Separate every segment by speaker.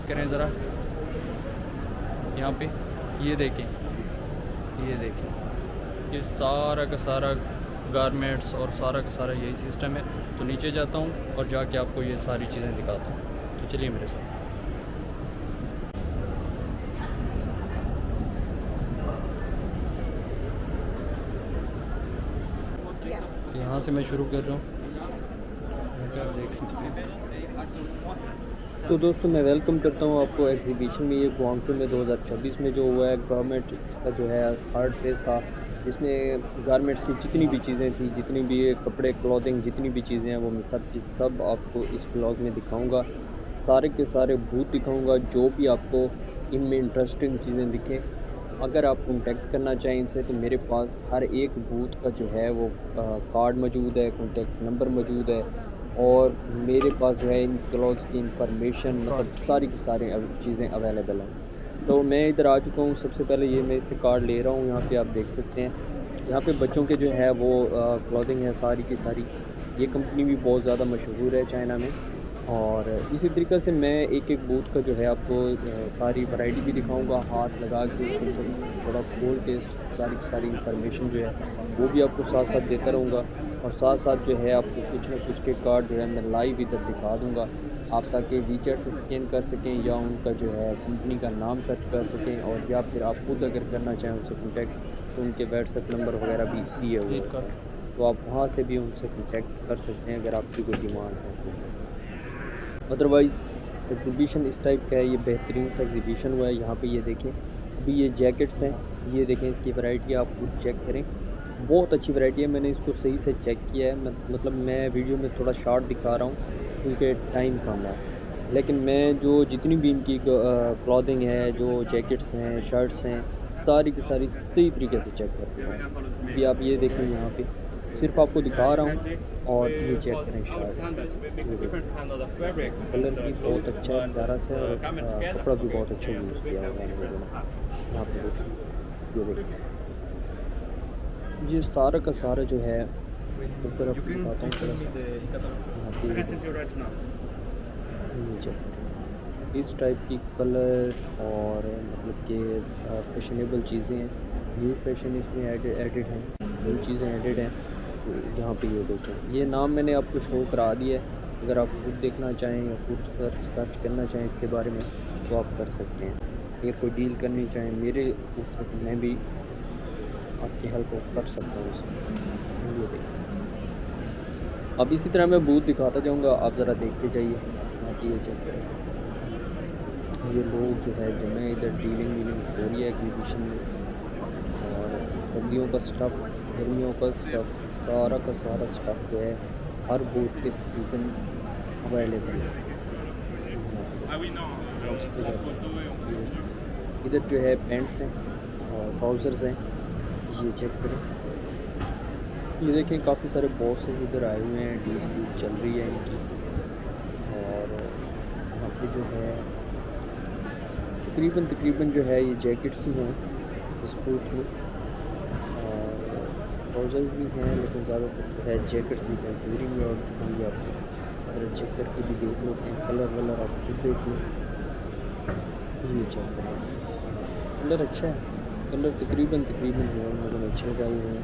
Speaker 1: Check करें ज़रा यहाँ पे, ये देखें, ये देखें, ये सारा का सारा गारमेंट्स और सारा का सारा यही सिस्टम है। तो नीचे जाता हूँ और जाके आपको ये सारी चीज़ें दिखाता हूँ। तो चलिए मेरे साथ। यहाँ से मैं शुरू कर रहा हूँ, आप देख सकते हैं।
Speaker 2: तो दोस्तों मैं वेलकम करता हूँ आपको एग्जीबिशन में। ये गुआंगझो में 2026 में जो हुआ है, गवर्नमेंट का जो है थर्ड फेज़ था, जिसमें गारमेंट्स की जितनी भी चीज़ें थी, जितनी भी ये कपड़े क्लॉथिंग जितनी भी चीज़ें हैं, वो मैं सब की सब आपको इस ब्लॉग में दिखाऊंगा। सारे के सारे बूथ दिखाऊंगा, जो भी आपको इनमें इंटरेस्टिंग चीज़ें दिखें। अगर आप कॉन्टेक्ट करना चाहें इनसे, तो मेरे पास हर एक बूथ का जो है वो कार्ड मौजूद है, कॉन्टेक्ट नंबर मौजूद है, और मेरे पास जो है इन क्लॉथ्स की इंफॉर्मेशन मतलब सारी की सारी चीज़ें अवेलेबल हैं। तो मैं इधर आ चुका हूँ। सबसे पहले ये मैं इससे कार्ड ले रहा हूँ। यहाँ पे आप देख सकते हैं, यहाँ पे बच्चों के जो है वो क्लॉथिंग है सारी की सारी। ये कंपनी भी बहुत ज़्यादा मशहूर है चाइना में। और इसी तरीके से मैं एक एक बूथ का जो है आपको सारी वैरायटी भी दिखाऊंगा, हाथ लगा के उसको थोड़ा खोल के सारी की सारी इंफॉर्मेशन जो है वो भी आपको साथ साथ देता रहूँगा। और साथ साथ जो है आपको कुछ ना कुछ के कार्ड जो है मैं लाइव इधर दिखा दूँगा, आप ताकि वीचैट से स्कैन कर सकें या उनका जो है कंपनी का नाम सर्च कर सकें, और या फिर आप खुद अगर करना चाहें उनसे कॉन्टैक्ट, तो उनके व्हाट्सएप नंबर वगैरह भी दिए हुए होते हैं, तो आप वहाँ से भी उनसे कॉन्टैक्ट कर सकते हैं अगर आपकी कोई डिमांड है तो। अदरवाइज़ एग्ज़िबिशन इस टाइप का है, ये बेहतरीन सा एग्ज़िबिशन हुआ है। यहाँ पे ये देखें, अभी ये जैकेट्स हैं, ये देखें इसकी वैरायटी आप खुद चेक करें, बहुत अच्छी वैरायटी है। मैंने इसको सही से चेक किया है, मतलब मैं वीडियो में थोड़ा शॉर्ट दिखा रहा हूँ क्योंकि टाइम कम है, लेकिन मैं जो जितनी भी इनकी क्लॉथिंग है, जो जैकेट्स हैं, शर्ट्स हैं, सारी की सारी सही तरीके से चेक कर चुका हूँ। अभी आप ये देखें, यहाँ पे सिर्फ आपको दिखा रहा हूँ, और ये चेक करें शर्ट, ये देखें कलर भी बहुत अच्छा है, प्यारा सा है, और कपड़ा भी बहुत अच्छा यूज़ किया हुआ है इन लोगों ने। यहाँ पे देखें, ये देखें, ये सारा का सारा जो है ऊपर आपको दिखाता हूँ थोड़ा सा। यहाँ पे नीचे इस टाइप की कलर और मतलब कि फैशनेबल चीज़ें हैं, न्यू फैशन इसमें एडिड हैं, न्यू चीज़ें एडिड हैं। तो यहाँ पे ये देखें, ये नाम मैंने आपको शो करा दिया है। अगर आप खुद देखना चाहें या खुद सर्च करना चाहें इसके बारे में, तो आप कर सकते हैं। अगर कोई डील करनी चाहें मेरे उससे, तो मैं भी आपकी हेल्प कर सकता हूँ इसमें। ये देखिए, अब इसी तरह मैं बूथ दिखाता जाऊँगा, आप ज़रा देखते जाइए। यहाँ पे ये चेक करें, ये लोग जो है जमे इधर, डीलिंग वीलिंग हो रही है एग्जीबिशन में। और सर्दियों का स्टफ़, गर्मियों का स्टफ़, सारा का सारा स्टफ़ जो है हर बूथ के तकरीबन अवेलेबल है। इधर जो है पैंट्स हैं और ट्राउज़र्स हैं, ये चेक करें। ये देखें, काफ़ी सारे बॉसेस इधर आए हुए हैं, डील चल रही है इनकी। और यहाँ पे जो है तकरीबन जो है ये जैकेट्स ही हैं इस बूथ में, और ट्राउज़र्स भी हैं, लेकिन ज़्यादातर जो है जैकेट्स भी हैं। चूरी में और दिखाऊँगी आपको, अगर चेक करके भी देख लेते हैं, कलर वलर आप खुद देख लें। ये चेक करें, कलर अच्छा है, कलर तकरीबन जो है उन लोगों ने अच्छे लगाए हुए हैं।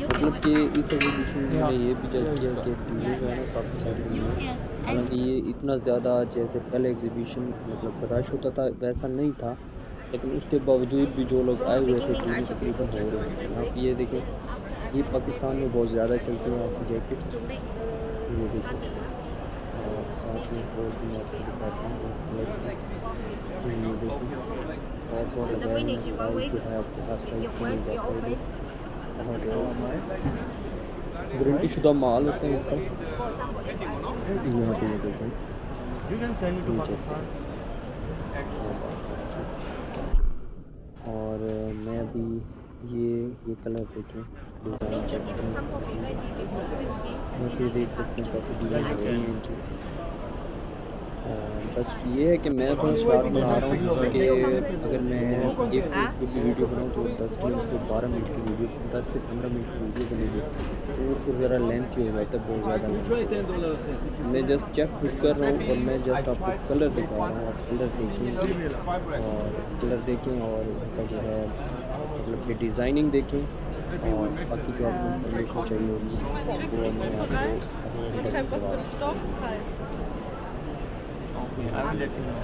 Speaker 2: मतलब कि इस एग्जीबिशन में मैंने ये भी जज किया कि भीड़ जो है ना काफ़ी सारी हुई है। हालांकि ये इतना ज़्यादा जैसे पहले एग्जीबिशन मतलब रश होता था वैसा नहीं था, लेकिन उसके बावजूद भी जो लोग आए हुए थे भीड़ तकरीबन हो रही थी। यहाँ पे ये देखें, ये पाकिस्तान में बहुत ज़्यादा चलती हैं ऐसी जैकेट्स, ये देखें। और साथ में और भी मैं आपको दिखाता हूँ कलर की, ये देखें, और लगाए हुए साइज़ जो है आपको हर साइज़ की मिल जाता है इधर। और गारंटी शुदा माल होता है इनका। यहाँ पे ये देखें, ये चेक करें, क्या बात है। और मैं अभी ये कलर देखें, डिज़ाइन चेक करें इसका। यहाँ पे देख सकते हैं काफ़ी डिज़ाइन हो रही है इनकी। और बस ये है कि मैं थोड़ा शॉर्ट बना रहा हूँ क्योंकि अगर मैं एक की भी वीडियो बनाऊँ तो 10 मिनट से 12 मिनट की वीडियो 10 से 15 मिनट की वीडियो बनेगी तो वो फिर ज़रा लेंथी हो जाता है, बहुत ज़्यादा लेंथी हो जाता है। मैं जस्ट चेक खुद कर रहा हूँ और मैं जस्ट आपको कलर दिखा रहा हूँ, आप कलर देखें और कलर देखें और इनका जो है मतलब कि डिज़ाइनिंग देखें और बाकी जो आपको इंफॉर्मेशन चाहिए होगी वो मैं आपको अपने घर करवा सकता हूँ मेरे पास।
Speaker 1: Okay, I will let you know.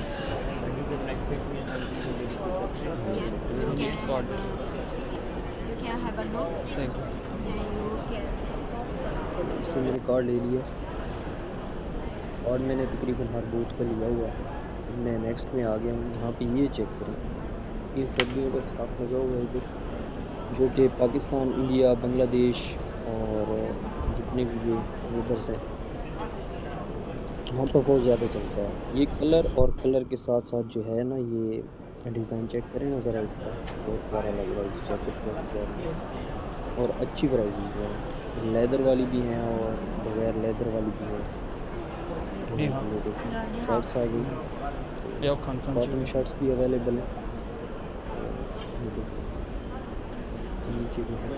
Speaker 1: You can like pick me and I'll give you the description.
Speaker 2: ये
Speaker 3: Yes,
Speaker 2: देखें
Speaker 3: you
Speaker 1: You need
Speaker 3: can
Speaker 1: card.
Speaker 3: you can have a look
Speaker 1: Thank you.
Speaker 3: and you can
Speaker 2: इससे मैंने card ले लिया और मैंने तकरीबन हर booth का लिया हुआ है। अब मैं नेक्स्ट में आ गया हूँ, यहाँ पे ये चेक करें, ये सर्दियों का स्टाफ लगा हुआ है इधर जो कि पाकिस्तान, इंडिया, बांग्लादेश और जितने भी ये नेबर्स हैं वहाँ पर बहुत ज़्यादा चलता है। ये कलर और कलर के साथ साथ जो है ना ये डिज़ाइन चेक करें ना ज़रा इसका, बहुत प्यारा लग रहा है, इस जैकेट बहुत प्यारी है और अच्छी वैरायटी है। लेदर वाली भी हैं और बगैर लेदर वाली भी हैं।
Speaker 1: जी
Speaker 2: यहाँ
Speaker 1: हाँ।
Speaker 2: पे ये देखें
Speaker 3: yeah, you have
Speaker 2: शर्ट्स आ गई, तो
Speaker 1: या कन्फर्म
Speaker 2: कॉटन
Speaker 1: चाहिए।
Speaker 2: शर्ट्स भी अवेलेबल हैं और ये देखें नीचे भी है,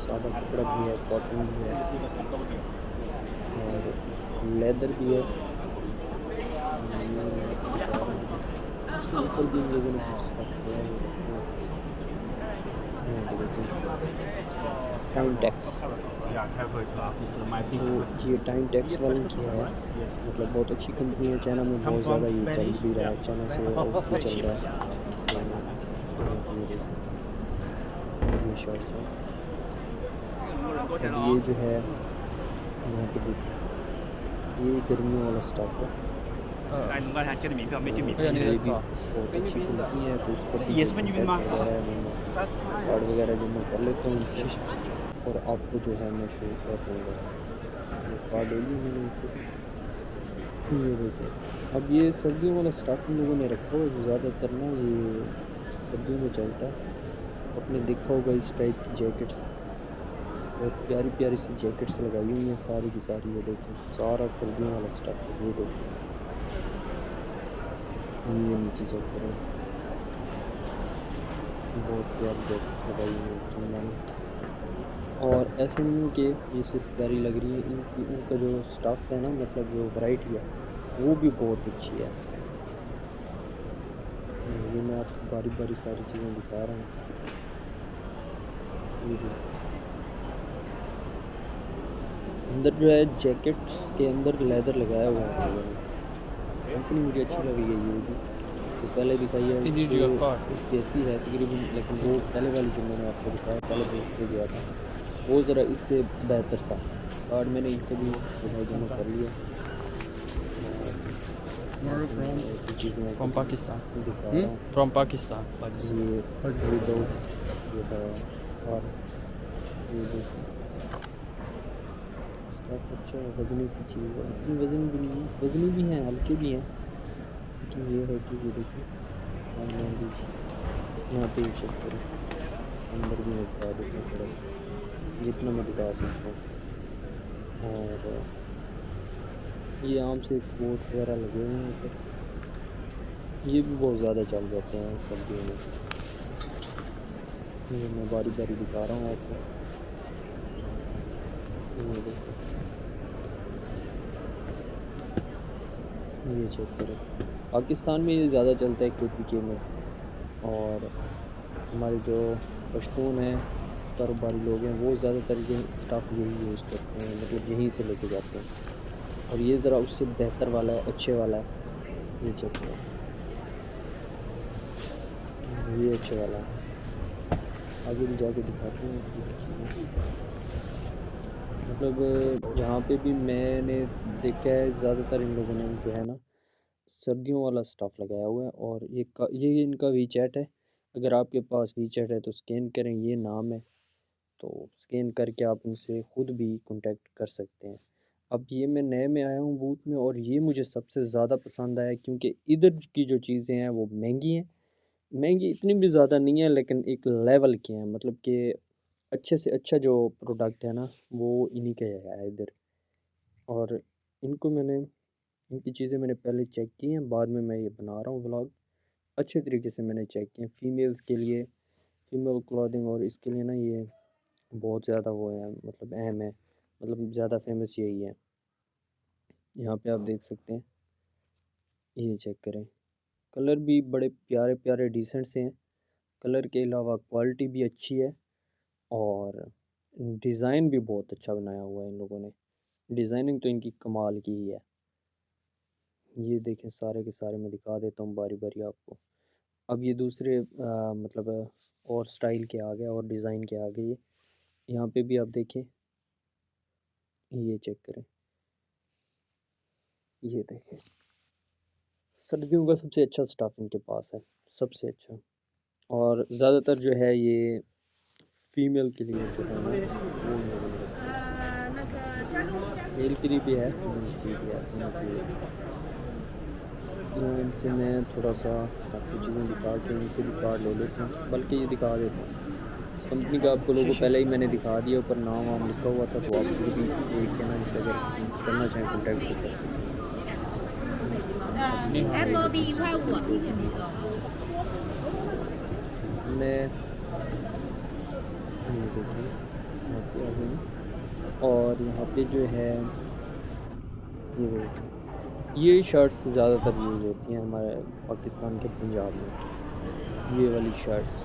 Speaker 2: सादा कपड़ा भी है, कॉटन भी है और लेदर भी है। ये मैं आपको दिखा रहा हूँ, इसके ऊपर भी इन लोगों ने कुछ स्टफ़ किया है, ये देखें आप, यहाँ पे देखें टाइम टैक्स, तो ये टाइम टैक्स वालों की है, मतलब बहुत अच्छी कंपनी है, चाइना में बहुत ज़्यादा ये चल भी रहा है, चाइना से आउट भी चल रहा है, तो यहाँ पे ये देखें ये शर्ट्स हैं। अब ये जो है यहाँ पे देखें ये गर्मियों वाला स्टफ़ है
Speaker 1: भैया
Speaker 2: और
Speaker 1: नहीं
Speaker 2: ये भी
Speaker 1: रखा।
Speaker 2: बहुत अच्छी कंपनी है, तो इसका भी जो कॉन्टैक्ट वगैरह है वो मैं कार्ड वगैरह जमा कर लेता हूँ इनसे और आपको जो है मैं शो कर दूँगा। ये कार्ड ले ली मैंने इनसे, ये देखें। अब ये सर्दियों वाला स्टफ़ इन लोगों ने रखा हुआ है जो ज़्यादातर ना ये सर्दियों में चलता है। आपने देखा होगा इस टाइप की जैकेट्स, बहुत प्यारी-प्यारी सी जैकेट्स लगाई हुई हैं सारी की सारी, ये देखें सारा सर्दियों वाला स्टफ़ है, ये देखें। ये नीचे चेक करें, बहुत प्यारी जैकेट्स लगाई हुई हैं इनकी मैंने और ऐसे नहीं है कि ये सिर्फ प्यारी लग रही है, इनकी इनका जो स्टफ़ है ना मतलब जो वैरायटी है वो भी बहुत अच्छी है। ये मैं आपको बारी-बारी सारी चीज़ें दिखा रहा हूँ, ये देखें। अंदर जो है जैकेट्स के अंदर लेदर लगाया हुआ है इन लोगों ने, कंपनी मुझे अच्छी लगी है ये भी। तो पहले दिखाई है
Speaker 1: You need
Speaker 2: उससे
Speaker 1: your card.
Speaker 2: उसकी ऐसी है तकरीबन, लेकिन वो पहले वाली जो मैंने आपको दिखाया पहले बूथ पे गया था वो ज़रा इससे बेहतर था। कार्ड मैंने इनका भी जो है जमा कर लिया और मैं
Speaker 1: Where
Speaker 2: आपको
Speaker 1: from?
Speaker 2: बाकी चीज़ें
Speaker 1: From
Speaker 2: आपको
Speaker 1: Pakistan.
Speaker 2: दिखा रहा हूँ।
Speaker 1: From Pakistan. Pakistan.
Speaker 2: ये विदाउट जो है और ये देखें स्टफ़ अच्छा है, वज़नी सी चीज़ है, इतनी वज़न भी नहीं है, वज़नी भी हैं, हल्के भी हैं, लेकिन ये है कि ये देखें फाइन लैंग्वेज, यहाँ पे ये चेक करें, अंदर भी मैं दिखा देता हूँ थोड़ा सा, जितना मैं दिखा सकता हूँ और ये आम से कोट वगैरह लगे हुए हैं ऊपर, ये भी बहुत ज़्यादा चल जाते हैं सर्दियों में। ये मैं बारी-बारी दिखा रहा हूँ आपको, ये देखें, ये चेक करें। पाकिस्तान में ये ज़्यादा चलता है केपीके में और हमारे जो पश्तून हैं, कारोबारी लोग हैं, वो ज़्यादातर ये स्टफ़ यही यूज़ करते हैं, मतलब यहीं से लेके जाते हैं और ये ज़रा उससे बेहतर वाला है, अच्छे वाला है, ये चेक करें, ये अच्छे वाला है। आगे भी जाके दिखाते हैं आपको कुछ चीज़ें, मतलब यहाँ पे भी मैंने देखा है ज़्यादातर इन लोगों ने जो है ना सर्दियों वाला स्टफ़ लगाया हुआ है और ये इनका वीचैट है, अगर आपके पास वीचैट है तो स्कैन करें, ये नाम है, तो स्कैन करके आप उनसे ख़ुद भी कांटेक्ट कर सकते हैं। अब ये मैं नए में आया हूँ बूथ में और ये मुझे सबसे ज़्यादा पसंद आया क्योंकि इधर की जो चीज़ें हैं वो महंगी हैं, महंगी इतनी भी ज़्यादा नहीं है लेकिन एक लेवल की हैं, मतलब कि अच्छे से अच्छा जो प्रोडक्ट है ना वो इन्हीं का है इधर और इनको मैंने इनकी चीज़ें मैंने पहले चेक की हैं, बाद में मैं ये बना रहा हूँ व्लॉग। अच्छे तरीके से मैंने चेक किए हैं। फ़ीमेल्स के लिए फ़ीमेल क्लॉथिंग और इसके लिए ना ये बहुत ज़्यादा वो है, मतलब अहम है, मतलब ज़्यादा फेमस यही है। यहाँ पे आप देख सकते हैं, ये चेक करें, कलर भी बड़े प्यारे प्यारे डिसेंट से हैं। कलर के अलावा क्वालिटी भी अच्छी है और डिज़ाइन भी बहुत अच्छा बनाया हुआ है इन लोगों ने। डिज़ाइनिंग तो इनकी कमाल की ही है। ये देखें, सारे के सारे मैं दिखा देता हूँ बारी बारी आपको। अब ये दूसरे मतलब और स्टाइल के आ गए और डिज़ाइन के आ गए। ये यहाँ पे भी आप देखें, ये चेक करें, ये देखें, सर्दियों का सबसे अच्छा स्टाफ इनके पास है, सबसे अच्छा। और ज़्यादातर जो है ये फीमेल के लिए जो है ना वो इन लोगों ने रखा है। मेल के लिए भी है, फीमेल के लिए भी है, दोनों के लिए। यहाँ इनसे मैं थोड़ा सा आपको चीज़ें दिखा के इनसे भी कार्ड ले लेता हूँ, बल्कि ये दिखा देता हूँ। कंपनी का आपको लोगो पहले ही मैंने दिखा दिया, ऊपर नाम वाम लिखा हुआ था, तो आप फिर भी देख के ना इनसे अगर करना चाहें कॉन्टैक्ट तो कर सकते हैं।
Speaker 1: नहीं हाँ
Speaker 3: FOB 1.5
Speaker 2: मैं ये देखिए यहाँ पे आ गई, और यहाँ पे जो है ये देखिए, ये शर्ट्स ज़्यादातर यूज़ होती हैं हमारे पाकिस्तान के पंजाब में, ये वाली शर्ट्स,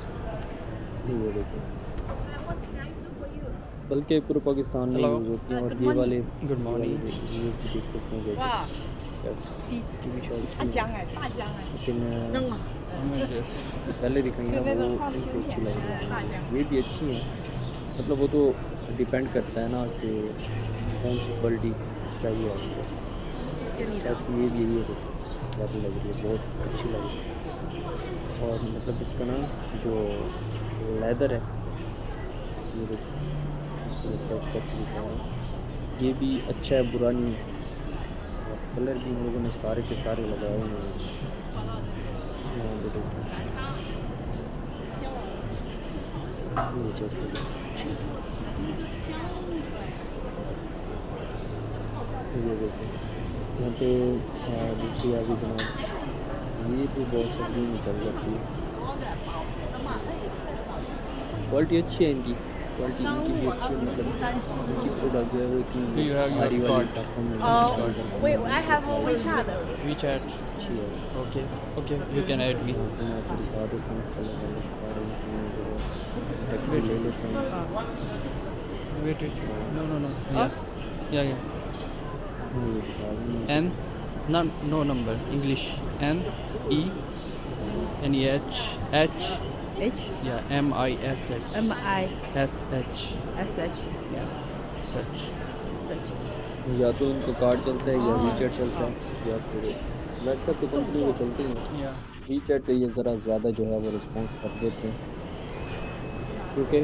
Speaker 2: ये देखिए, बल्कि पूरे पाकिस्तान में
Speaker 1: हेलो
Speaker 2: यूज़ होती हैं। और ये वाले
Speaker 1: गुड मॉर्निंग
Speaker 2: ये भी देख सकते हैं, शर्ट्स, ये भी शर्ट्स ही हैं। लेकिन जो पहले दिखाई ना वो इनसे अच्छी लग रही थी, ये भी अच्छी हैं। मतलब वो तो डिपेंड करता है ना कि कौन सी क्वालिटी चाहिए आपको। शर्ट्स ये भी यही है, काफ़ी लग रही है, बहुत अच्छी लग रही है। और मतलब इसका ना जो लेदर है, ये देखिए, इसको मैं चेक करके दिखा रहा हूँ, ये भी अच्छा है, बुरा नहीं है। और कलर भी इन लोगों ने सारे के सारे लगाए हुए हैं। यहाँ पे देखिए, ये चेक करिए, ये देखिए, यहाँ पे दूसरी आ गई जनाब, ये भी बहुत सर्दियों में चल जाती है। क्वालिटी अच्छी है इनकी, क्वालिटी इनकी भी अच्छी है, मतलब इनकी प्रोडक्ट जो है वो
Speaker 1: Do
Speaker 2: इतनी
Speaker 1: you have your
Speaker 2: भारी वाली
Speaker 1: card?
Speaker 2: प्लेटफॉर्म में नहीं
Speaker 3: wait, I have a WeChat.
Speaker 1: WeChat
Speaker 2: अच्छी है।
Speaker 1: okay okay you can add me
Speaker 2: यहाँ पे मैं आपको दिखा देता हूँ, कलर वाले दिखा रहा हूँ, मैं जो है कॉन्टैक्ट
Speaker 1: Wait.
Speaker 2: ले लेता हूँ।
Speaker 1: wait no yeah yeah
Speaker 2: ये दिखा रहा हूँ
Speaker 1: N no number English N E N E H H
Speaker 4: H
Speaker 1: yeah M I S H
Speaker 4: M I
Speaker 1: S H
Speaker 4: S H
Speaker 1: yeah search
Speaker 4: search.
Speaker 2: या तो इनका कार्ड चलता है या वीचैट चलता है, या फिर व्हाट्सएप पे कंपनी में चलती है।
Speaker 1: yeah
Speaker 2: वीचैट पे ये ज़रा ज़्यादा जो है वो रिस्पॉन्स कर देते हैं, क्योंकि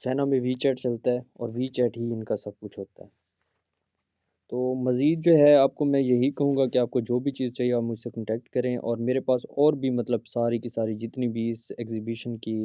Speaker 2: चाइना में वीचैट चलता है और वीचैट ही इनका सब कुछ होता है। तो मज़ीद जो है आपको मैं यही कहूँगा कि आपको जो भी चीज़ चाहिए आप मुझसे कॉन्टैक्ट करें, और मेरे पास और भी मतलब सारी की सारी जितनी भी इस एग्ज़िबिशन की